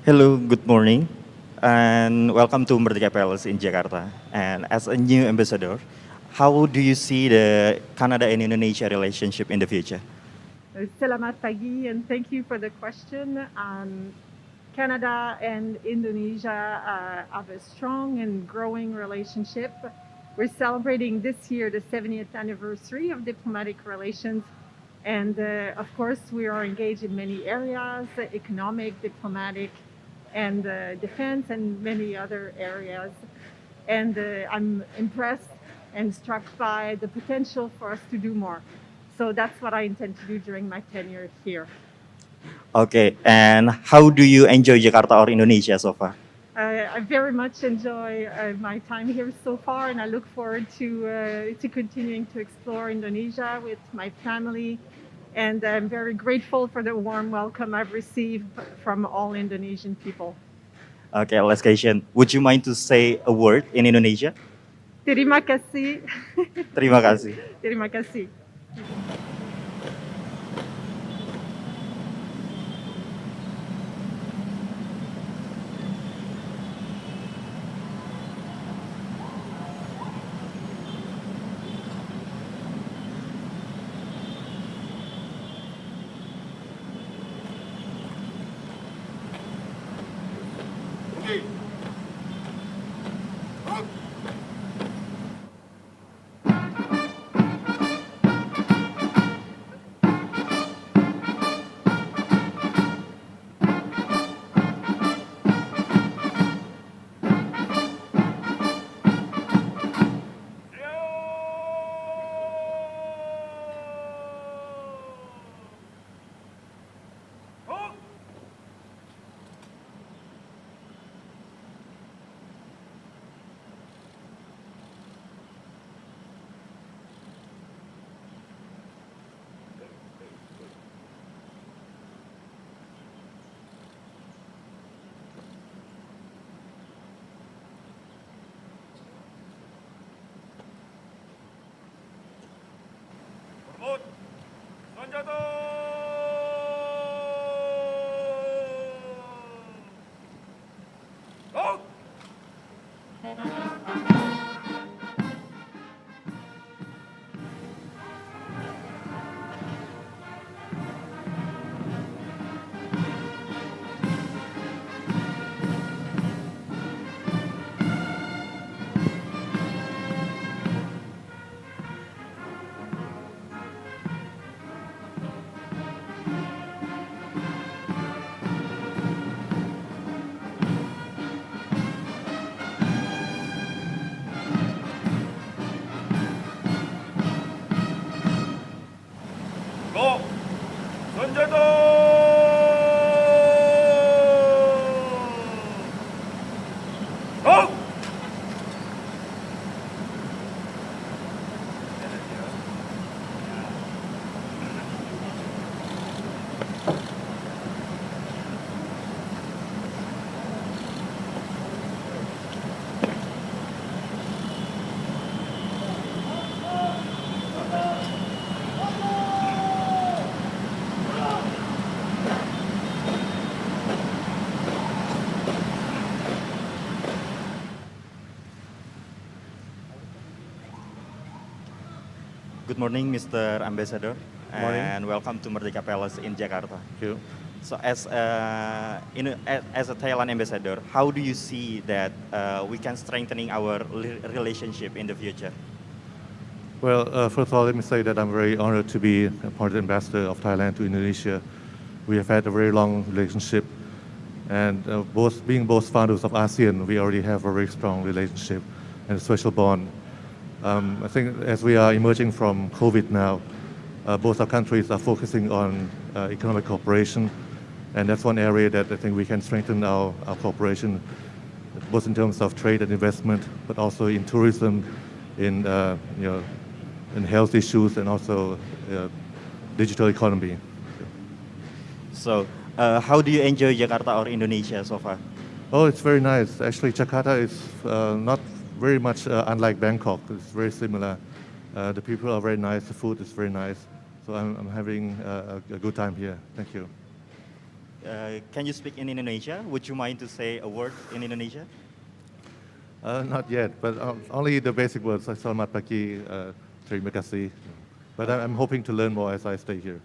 Hello, good morning, and welcome to Merdeka Palace in Jakarta. And as a new ambassador, how do you see the Canada and Indonesia relationship in the future? Selamat pagi, and thank you for the question. Canada and Indonesia have a strong and growing relationship. We're celebrating this year the 70th anniversary of diplomatic relations. And of course, we are engaged in many areas economic, diplomatic, and defense, and many other areas. And I'm impressed and struck by the potential for us to do more. So that's what I intend to do during my tenure here. Okay, and how do you enjoy Jakarta or Indonesia so far? I very much enjoy my time here so far, and I look forward to continuing to explore Indonesia with my family. And I'm very grateful for the warm welcome I've received from all Indonesian people. Okay, last question. Would you mind to say a word in Indonesia? Terima kasih. Terima kasih. Terima kasih. Good morning, Mr. Ambassador, Morning. and welcome to Merdeka Palace in Jakarta. Thank you. So, as a Thailand ambassador, how do you see that we can strengthening our relationship in the future? Well, first of all, let me say that I'm very honored to be appointed ambassador of Thailand to Indonesia. We have had a very long relationship, and being both founders of ASEAN, we already have a very strong relationship and a special bond. I think as we are emerging from COVID now, both our countries are focusing on economic cooperation, and that's one area that I think we can strengthen our cooperation, both in terms of trade and investment, but also in tourism, in in health issues, and also digital economy. So, how do you enjoy Jakarta or Indonesia so far? Oh, it's very nice. Actually, Jakarta is not very much unlike Bangkok. It's very similar. The people are very nice. The food is very nice. So I'm having a good time here. Thank you. can you speak in Indonesia? Would you mind to say a word in Indonesia? Not yet, but only the basic words. Selamat pagi, terima kasih. But I'm hoping to learn more as I stay here.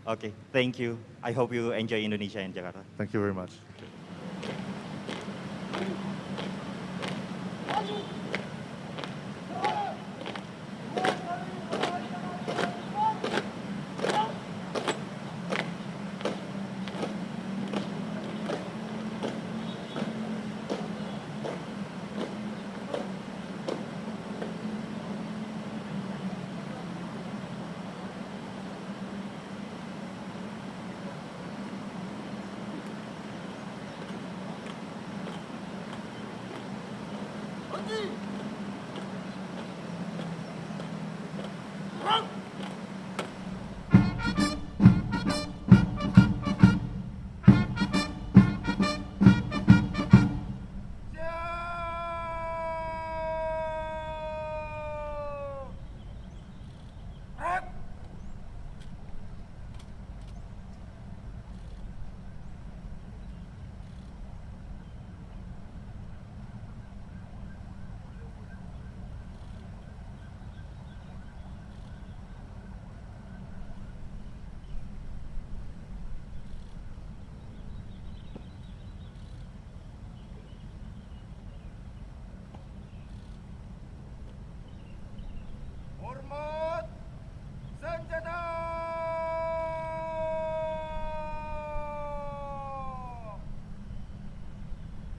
Okay, thank you. I hope you enjoy Indonesia in Jakarta. Thank you very much. Hormat senjata.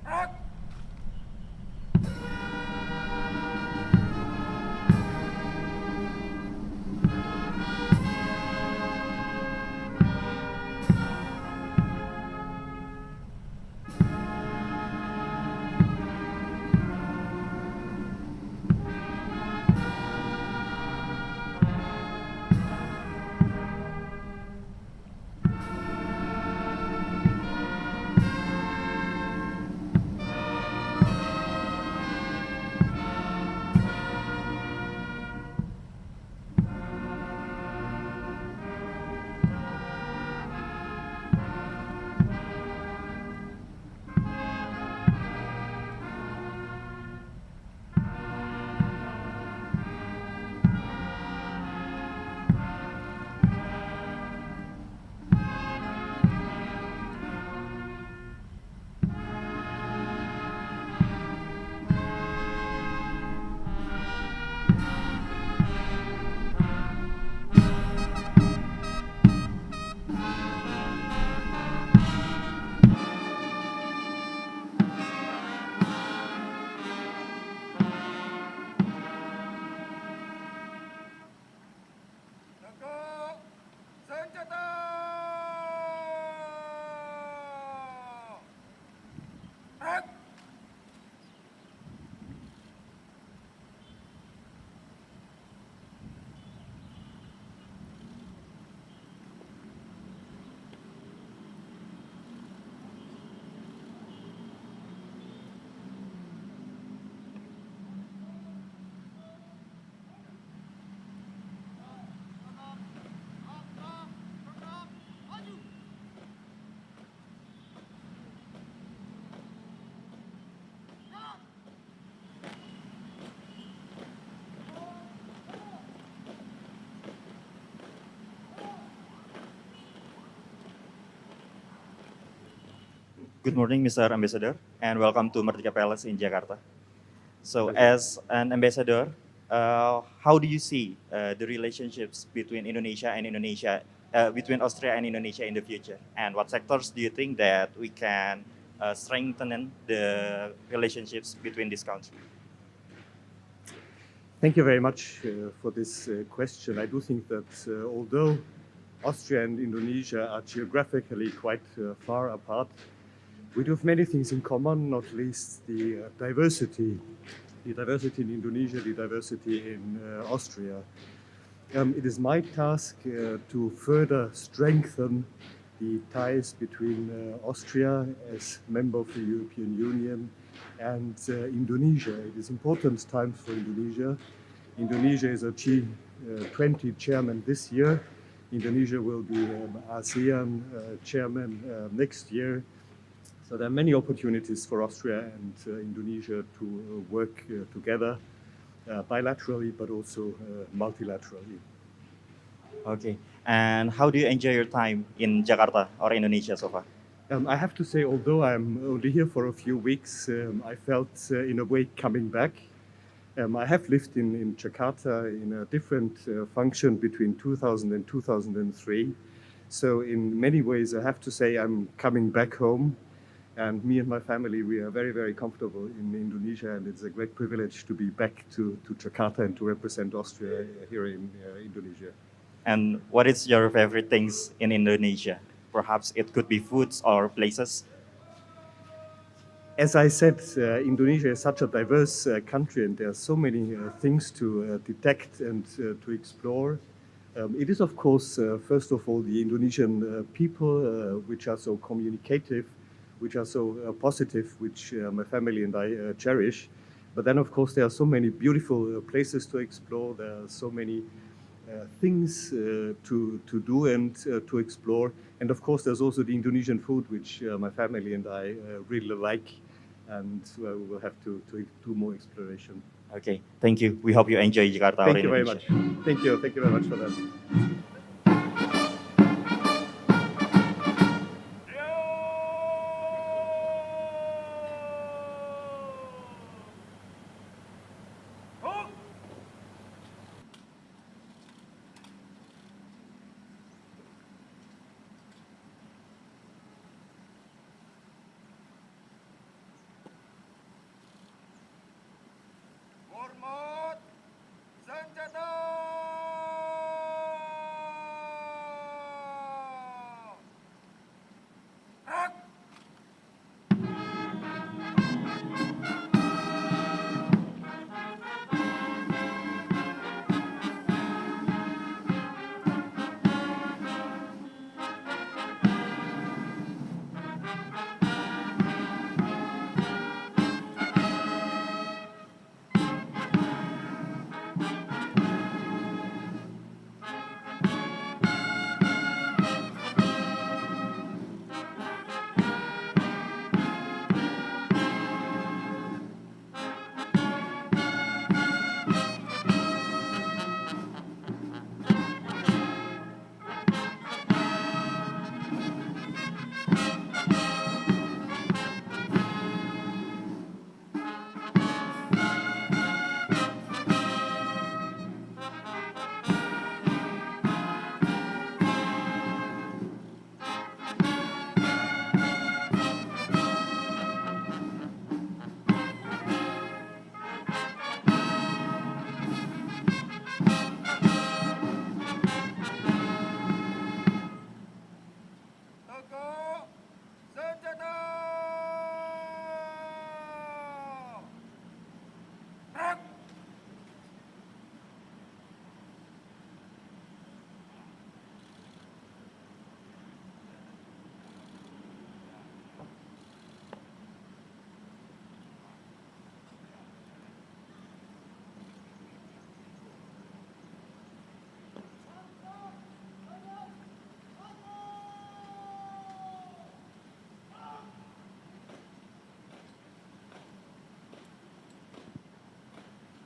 Rak. Tegak senjata. Rak. Good morning, Mr. Ambassador, and welcome to Merdeka Palace in Jakarta. So, as an ambassador, how do you see the relationships between between Austria and Indonesia in the future? And what sectors do you think that we can strengthen the relationships between these countries? Thank you very much for this question. I do think that although Austria and Indonesia are geographically quite far apart, we do have many things in common, not least the diversity in Indonesia, the diversity in Austria. It is my task to further strengthen the ties between Austria as member of the European Union and Indonesia. It is important times for Indonesia. Indonesia is a G20 chairman this year. Indonesia will be ASEAN chairman next year. So there are many opportunities for Austria and Indonesia to work together bilaterally, but also multilaterally. Okay. And how do you enjoy your time in Jakarta or Indonesia so far? I have to say, although I'm only here for a few weeks, I felt in a way coming back. I have lived in Jakarta in a different function between 2000 and 2003. So in many ways, I have to say I'm coming back home. And me and my family, we are very, very comfortable in Indonesia. And it's a great privilege to be back to Jakarta and to represent Austria here in Indonesia. And what is your favorite things in Indonesia? Perhaps it could be foods or places. As I said, Indonesia is such a diverse country, and there are so many things to detect and to explore. It is, of course, first of all, the Indonesian people, which are so communicative, which are so positive, which my family and I cherish. But then, of course, there are so many beautiful places to explore. There are so many things to do and to explore. And of course, there's also the Indonesian food, which my family and I really like. And we will have to do more exploration. Okay, thank you. We hope you enjoy Jakarta or Thank you very Indonesia. much. Thank you. Thank you very much for that. Hormat senjata. Rak. Tegak senjata. Rak.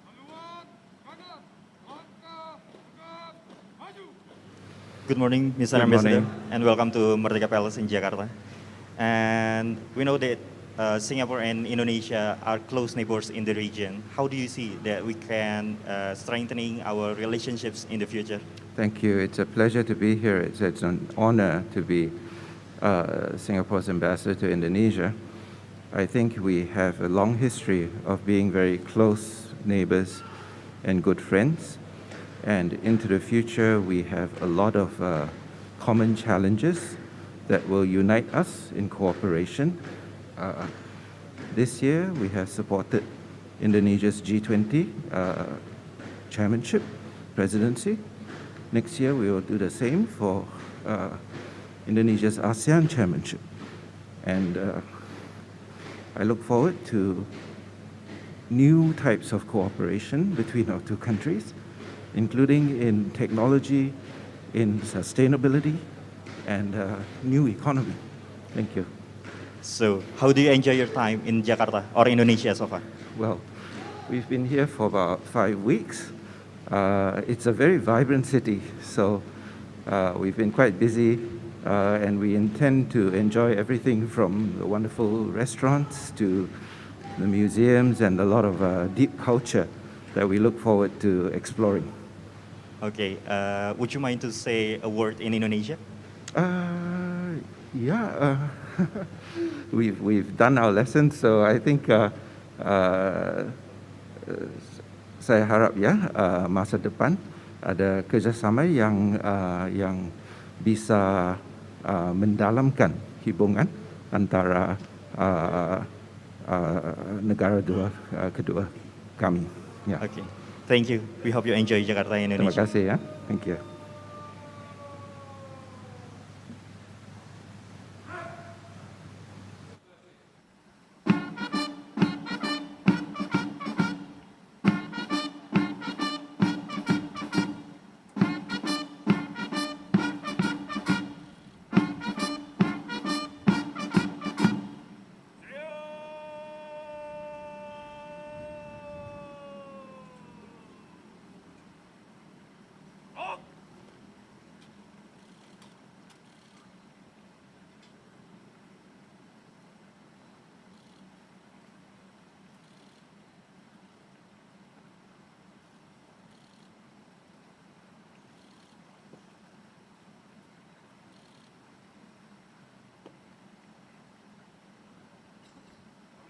Haluan kanan, langkah tegak maju. Good morning, Mr. Good Ambassador, morning. and welcome to Merdeka Palace in Jakarta. And we know that Singapore and Indonesia are close neighbors in the region. How do you see that we can strengthening our relationships in the future? Thank you. It's a pleasure to be here. It's an honor to be Singapore's ambassador to Indonesia. I think we have a long history of being very close neighbors and good friends. And into the future, we have a lot of common challenges that will unite us in cooperation. This year, we have supported Indonesia's G20 chairmanship, presidency. Next year, we will do the same for Indonesia's ASEAN chairmanship. And I look forward to new types of cooperation between our two countries, including in technology, in sustainability and new economy. Thank you. So, how do you enjoy your time in Jakarta or Indonesia so far? Well, we've been here for about 5 weeks. It's a very vibrant city, so we've been quite busy, and we intend to enjoy everything from the wonderful restaurants to the museums and a lot of deep culture that we look forward to exploring. Okay, would you mind to say a word in Indonesia? Yeah, we've done our lessons, so I think saya harap ya masa depan ada kerjasama yang bisa mendalamkan hubungan antara negara kedua kami. Ya. Okay, thank you. We hope you enjoy Jakarta, Terima Indonesia. kasih ya. Thank you.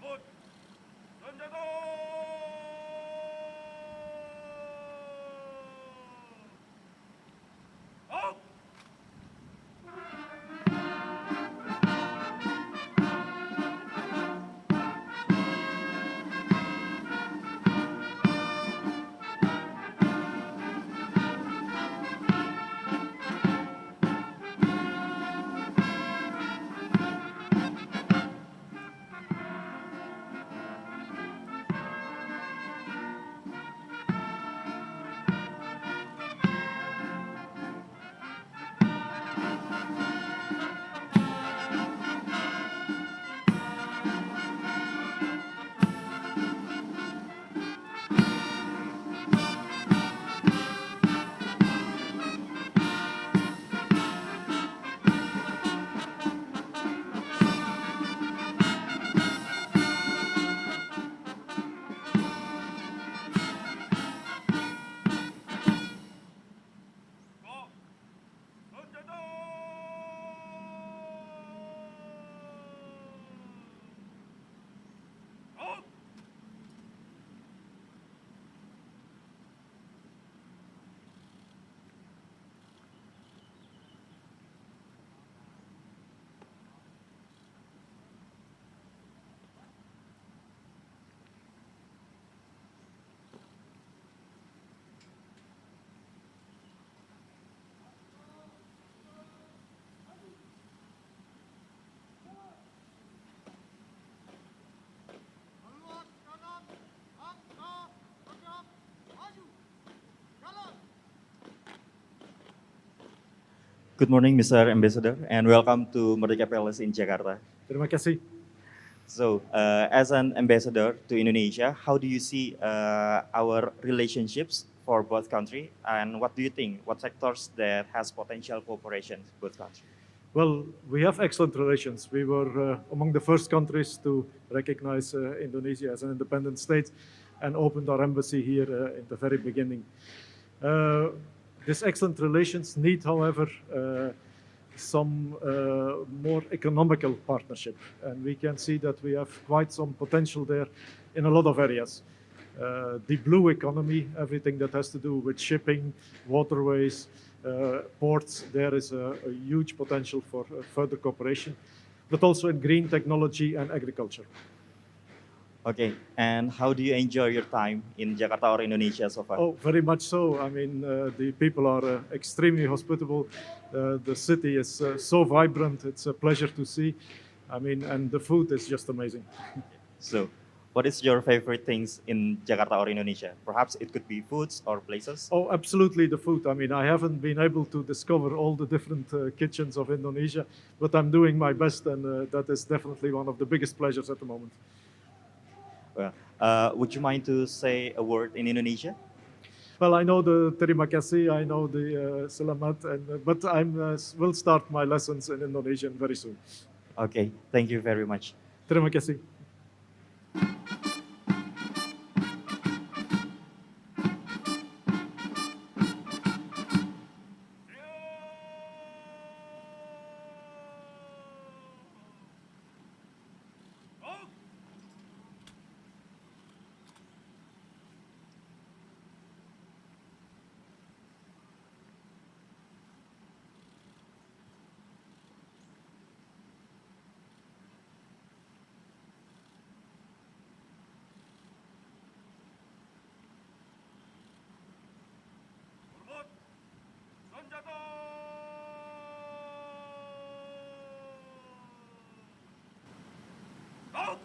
Sambut senjata. Out. Senjata. Out. Keluar kanan, angka, tegap, maju. Jalan. Good morning, Mr. Ambassador, and welcome to Merdeka Palace in Jakarta. Terima kasih. So, as an ambassador to Indonesia, how do you see our relationships for both countries, and what do you think? What sectors that has potential cooperation both countries? Well, we have excellent relations. We were among the first countries to recognize Indonesia as an independent state and opened our embassy here in the very beginning. These excellent relations need, however, some more economical partnership. And we can see that we have quite some potential there in a lot of areas. The blue economy, everything that has to do with shipping, waterways, ports, there is a huge potential for further cooperation, but also in green technology and agriculture. Okay, and how do you enjoy your time in Jakarta or Indonesia so far? Oh, very much so. I mean, the people are extremely hospitable. The city is so vibrant. It's a pleasure to see. I mean, and the food is just amazing. So, What is your favorite things in Jakarta or Indonesia? Perhaps it could be foods or places. Oh, absolutely, the food. I mean, I haven't been able to discover all the different kitchens of Indonesia, but I'm doing my best, and that is definitely one of the biggest pleasures at the moment. Well, would you mind to say a word in Indonesia? Well, I know the Terima kasih, I know the Selamat, but I will start my lessons in Indonesian very soon. Okay, thank you very much. Terima kasih. Berbut, senjata. Out.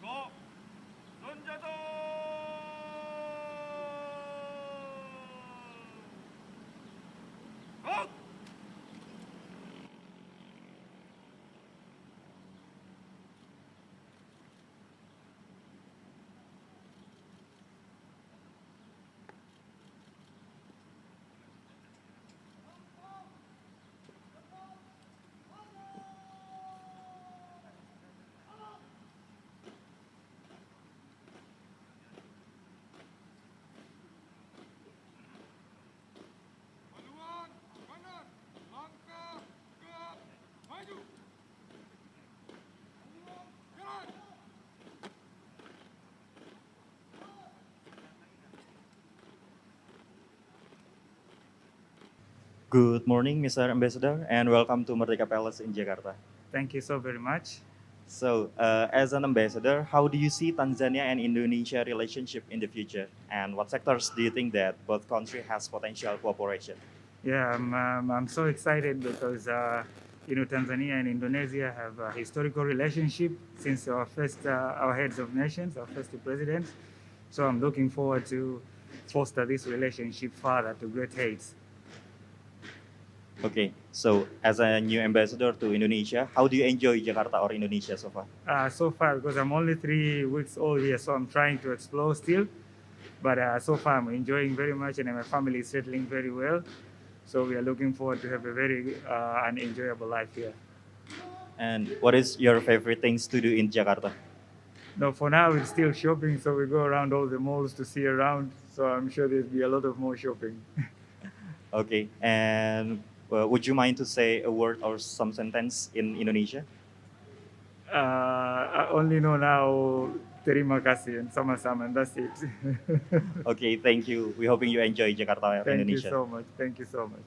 Go. Senjata. Out. Haluan, kanan, langkah, gerak, maju. Haluan, jalan. Good morning, Mr. Ambassador, and welcome to Merdeka Palace in Jakarta. Thank you so very much. So, as an ambassador, how do you see Tanzania and Indonesia relationship in the future? And what sectors do you think that both countries has potential cooperation? Yeah, I'm so excited because Tanzania and Indonesia have a historical relationship since our heads of nations, our first two presidents. So I'm looking forward to foster this relationship further to great heights. Okay, so as a new ambassador to Indonesia, how do you enjoy Jakarta or Indonesia so far? So far, because I'm only 3 weeks old here, so I'm trying to explore still. But so far, I'm enjoying very much, and my family is settling very well. So we are looking forward to have a very an enjoyable life here. And what is your favorite things to do in Jakarta? No, for now it's still shopping, so we go around all the malls to see around. So I'm sure there'll be a lot of more shopping. Okay, and would you mind to say a word or some sentence in Indonesia? I only know now terima kasih and sama-sama, and that's it. Okay, thank you. We're hoping you enjoy Jakarta, Thank you Indonesia. so much. Thank you so much.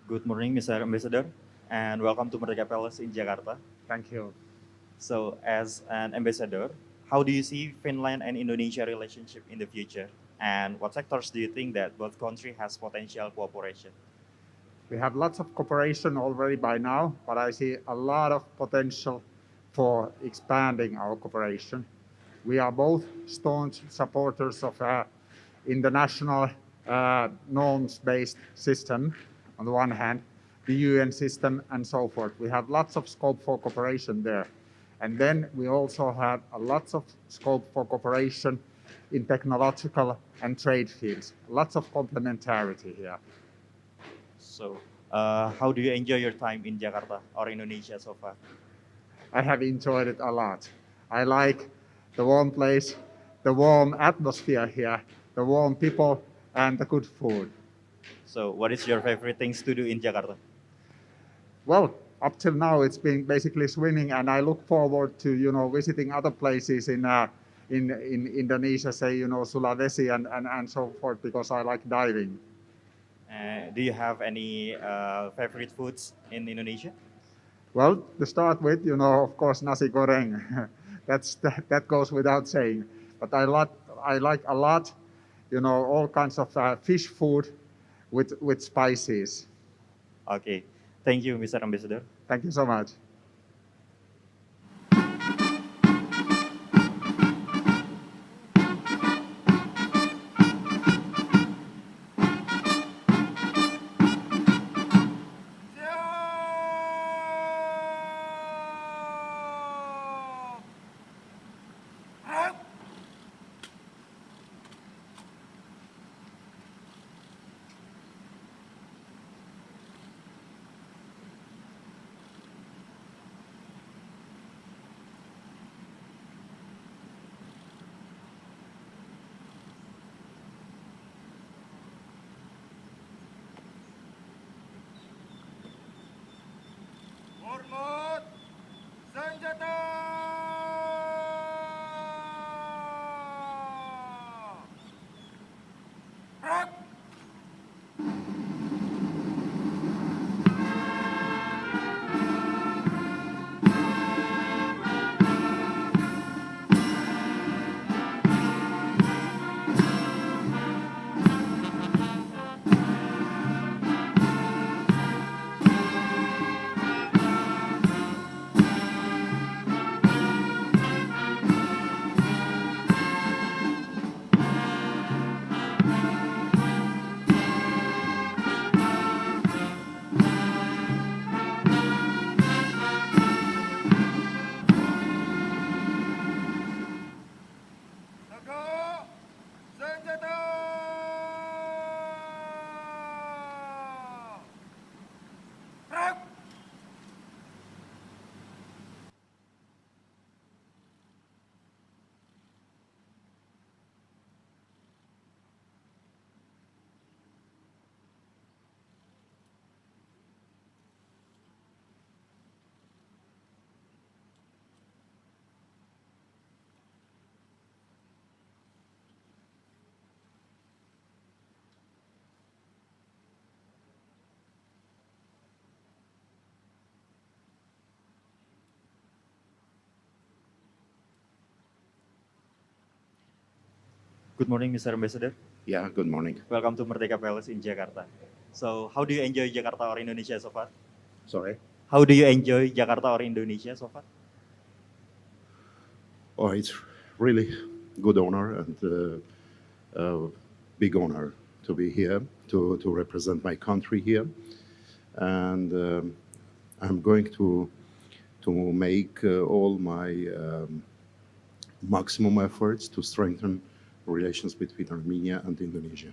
Good morning, Mr. Ambassador, and welcome to Merdeka Palace in Jakarta. Thank you. So, as an ambassador, how do you see Finland and Indonesia relationship in the future? And what sectors do you think that both countries has potential cooperation? We have lots of cooperation already by now, but I see a lot of potential for expanding our cooperation. We are both staunch supporters of international norms-based system on the one hand, the UN system and so forth. We have lots of scope for cooperation there. And then we also have a lots of scope for cooperation in technological and trade fields. Lots of complementarity here. So, how do you enjoy your time in Jakarta or Indonesia so far? I have enjoyed it a lot. I like the warm place, the warm atmosphere here, the warm people, and the good food. So, what is your favorite things to do in Jakarta? Well, up till now it's been basically swimming, and I look forward to visiting other places in Indonesia, say Sulawesi and so forth, because I like diving. Do you have any favorite foods in Indonesia? Well, to start with, of course, nasi goreng. That goes without saying. But I like a lot, all kinds of fish food with spices. Okay, thank you, Mr. Ambassador. Thank you so much. Hormat senjata. Gerak. Jaga senjata. Gerak. Good morning, Mr. Ambassador. Yeah, good morning. Welcome to Merdeka Palace in Jakarta. So, how do you enjoy Jakarta or Indonesia so far? Sorry. How do you enjoy Jakarta or Indonesia so far? Oh, it's really good honor and big honor to be here to represent my country here, and I'm going to make all my maximum efforts to strengthen relations between Armenia and Indonesia.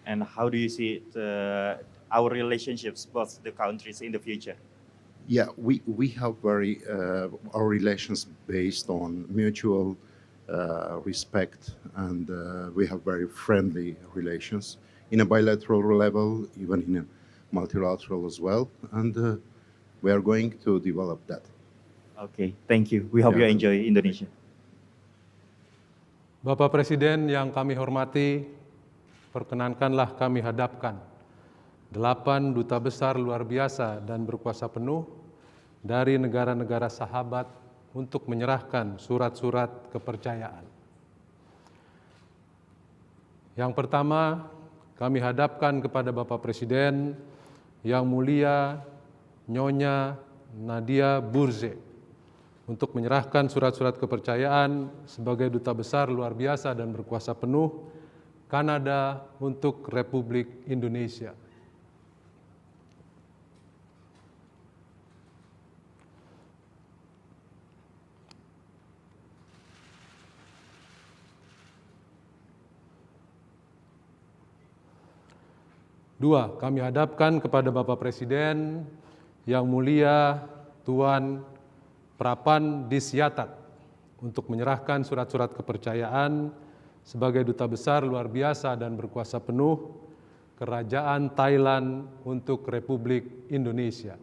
And how do you see it, our relationships, both the countries in the future? Yeah, we have very our relations based on mutual respect, and we have very friendly relations in a bilateral level, even in a multilateral as well, and we are going to develop that. Okay, thank you. We hope you Yeah. enjoy Indonesia. Bapak Presiden yang kami hormati, perkenankanlah kami hadapkan delapan duta besar luar biasa dan berkuasa penuh dari negara-negara sahabat untuk menyerahkan surat-surat kepercayaan. Yang pertama, kami hadapkan kepada Bapak Presiden yang mulia Nyonya Nadia Burze untuk menyerahkan surat-surat kepercayaan sebagai Duta Besar luar biasa dan berkuasa penuh Kanada untuk Republik Indonesia. Dua, kami hadapkan kepada Bapak Presiden yang mulia Tuan Prapan Disyatat untuk menyerahkan surat-surat kepercayaan sebagai Duta Besar luar biasa dan berkuasa penuh Kerajaan Thailand untuk Republik Indonesia.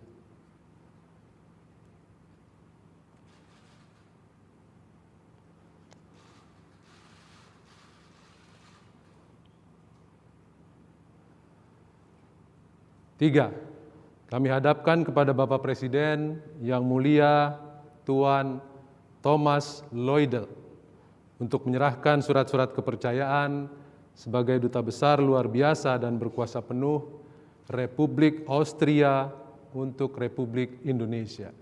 Tiga, kami hadapkan kepada Bapak Presiden yang mulia Tuan Thomas Lloydel untuk menyerahkan surat-surat kepercayaan sebagai Duta Besar luar biasa dan berkuasa penuh Republik Austria untuk Republik Indonesia.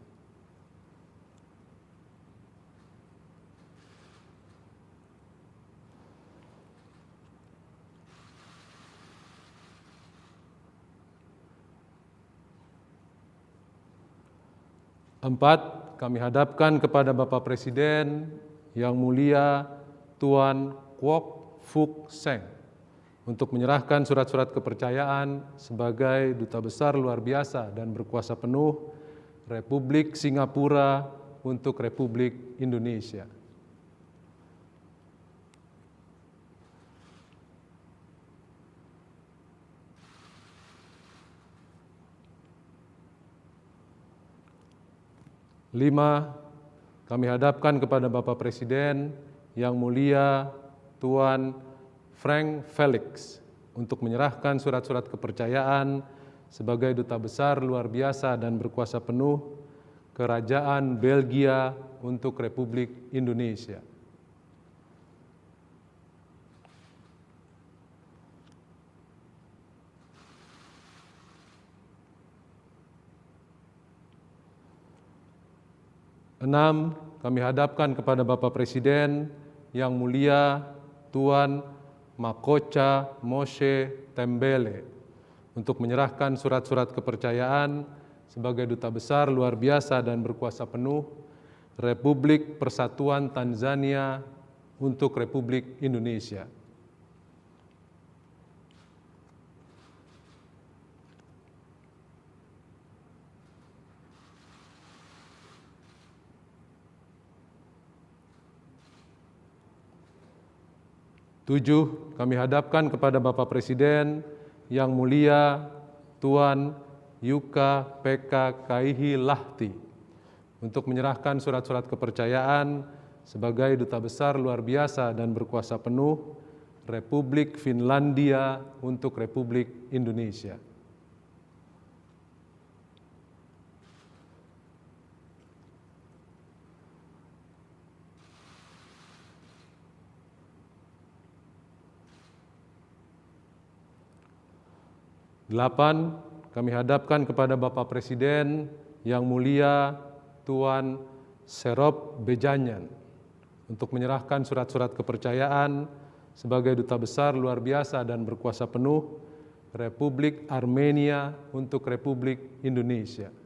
Empat, kami hadapkan kepada Bapak Presiden yang mulia Tuan Kwok Fuk Seng untuk menyerahkan surat-surat kepercayaan sebagai Duta Besar luar biasa dan berkuasa penuh Republik Singapura untuk Republik Indonesia. Lima, kami hadapkan kepada Bapak Presiden yang mulia Tuan Frank Felix untuk menyerahkan surat-surat kepercayaan sebagai Duta Besar luar biasa dan berkuasa penuh Kerajaan Belgia untuk Republik Indonesia. Enam, kami hadapkan kepada Bapak Presiden yang mulia Tuan Makocha Moshe Tembele untuk menyerahkan surat-surat kepercayaan sebagai Duta Besar luar biasa dan berkuasa penuh Republik Persatuan Tanzania untuk Republik Indonesia. Tujuh, kami hadapkan kepada Bapak Presiden yang mulia Tuan Yuka PK Kaihi Lahti untuk menyerahkan surat-surat kepercayaan sebagai Duta Besar luar biasa dan berkuasa penuh Republik Finlandia untuk Republik Indonesia. Delapan, kami hadapkan kepada Bapak Presiden yang mulia Tuan Serop Bejanyan untuk menyerahkan surat-surat kepercayaan sebagai Duta Besar luar biasa dan berkuasa penuh Republik Armenia untuk Republik Indonesia.